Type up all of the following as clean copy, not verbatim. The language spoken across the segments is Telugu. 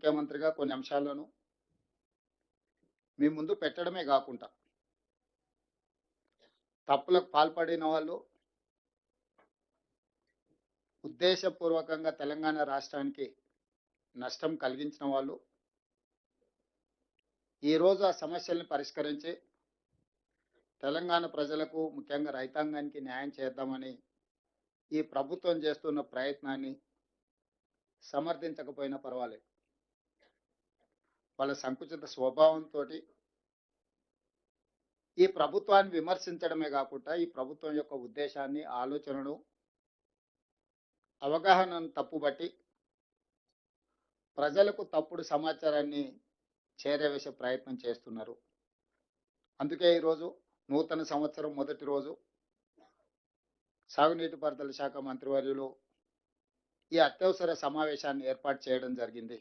ముఖ్యమంత్రిగా కొన్ని అంశాలను మీ ముందు పెట్టడమే కాకుండా తప్పులకు పాల్పడిన వాళ్ళు ఉద్దేశపూర్వకంగా తెలంగాణ రాష్ట్రానికి నష్టం కలిగించిన వాళ్ళు ఈరోజు ఆ సమస్యల్ని పరిష్కరించి తెలంగాణ ప్రజలకు ముఖ్యంగా రైతాంగానికి న్యాయం చేద్దామని ఈ ప్రభుత్వం చేస్తున్న ప్రయత్నాన్ని సమర్థించకపోయినా పర్వాలేదు. వాళ్ళ సంకుచిత స్వభావంతో ఈ ప్రభుత్వాన్ని విమర్శించడమే కాకుండా ఈ ప్రభుత్వం యొక్క ఉద్దేశాన్ని, ఆలోచనను, అవగాహనను తప్పుబట్టి ప్రజలకు తప్పుడు సమాచారాన్ని చేరవేసే ప్రయత్నం చేస్తున్నారు. అందుకే ఈరోజు నూతన సంవత్సరం మొదటి రోజు సాగునీటి పారుదల శాఖ మంత్రివర్యులు ఈ అత్యవసర సమావేశాన్ని ఏర్పాటు చేయడం జరిగింది.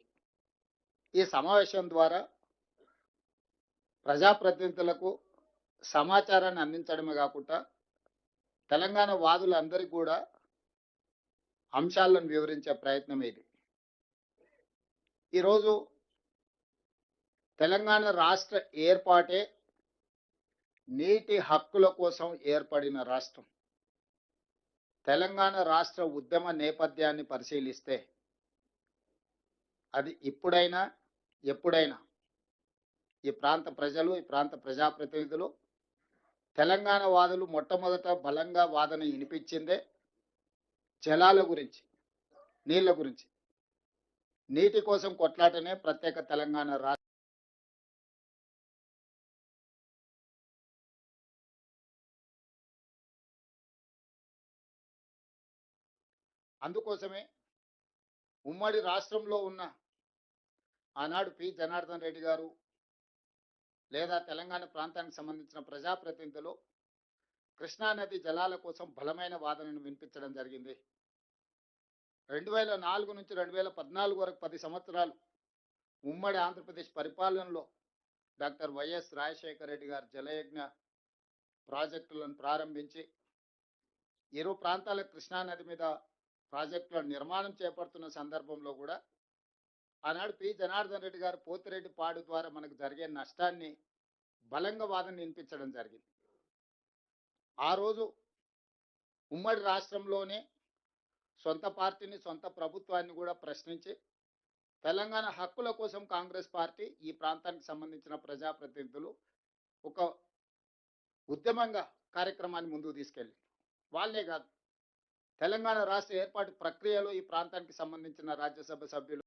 ఈ సమావేశం ద్వారా ప్రజాప్రతినిధులకు సమాచారాన్ని అందించడమే కాకుండా తెలంగాణ వాదులందరికీ కూడా అంశాలను వివరించే ప్రయత్నం ఇది. ఈరోజు తెలంగాణ రాష్ట్ర ఏర్పాటే నీటి హక్కుల కోసం ఏర్పడిన రాష్ట్రం. తెలంగాణ రాష్ట్ర ఉద్యమ నేపథ్యాన్ని పరిశీలిస్తే అది ఇప్పుడైనా ఎప్పుడైనా ఈ ప్రాంత ప్రజలు, ఈ ప్రాంత ప్రజాప్రతినిధులు, తెలంగాణ వాదులు మొట్టమొదట బలంగా వాదన వినిపించిందే జలాల గురించి, నీళ్ల గురించి. నీటి కోసం కొట్లాటనే ప్రత్యేక తెలంగాణ రాష్ట్ర అందుకోసమే ఉమ్మడి రాష్ట్రంలో ఉన్న ఆనాడు పి జనార్దన్ రెడ్డి గారు లేదా తెలంగాణ ప్రాంతానికి సంబంధించిన ప్రజాప్రతినిధులు కృష్ణానది జలాల కోసం బలమైన వాదనను వినిపించడం జరిగింది. 2004 నుంచి 2014 వరకు 10 సంవత్సరాలు ఉమ్మడి ఆంధ్రప్రదేశ్ పరిపాలనలో డాక్టర్ వైఎస్ రాజశేఖర రెడ్డి గారు జలయజ్ఞ ప్రాజెక్టులను ప్రారంభించి ఇరు ప్రాంతాల కృష్ణానది మీద ప్రాజెక్టుల నిర్మాణం చేపడుతున్న సందర్భంలో కూడా ఆనాడు పి జనార్దన్ రెడ్డి గారు పోతిరెడ్డి పాడు ద్వారా మనకు జరిగే నష్టాన్ని బలంగా వాదన వినిపించడం జరిగింది. ఆ రోజు ఉమ్మడి రాష్ట్రంలోనే సొంత పార్టీని, సొంత ప్రభుత్వాన్ని కూడా ప్రశ్నించి తెలంగాణ హక్కుల కోసం కాంగ్రెస్ పార్టీ, ఈ ప్రాంతానికి సంబంధించిన ప్రజాప్రతినిధులు ఒక ఉద్యమంగా కార్యక్రమాన్ని ముందుకు తీసుకెళ్ళి వాళ్ళే కాదు తెలంగాణ రాష్ట్ర ఏర్పాటు ప్రక్రియలో ఈ ప్రాంతానికి సంబంధించిన రాజ్యసభ సభ్యులు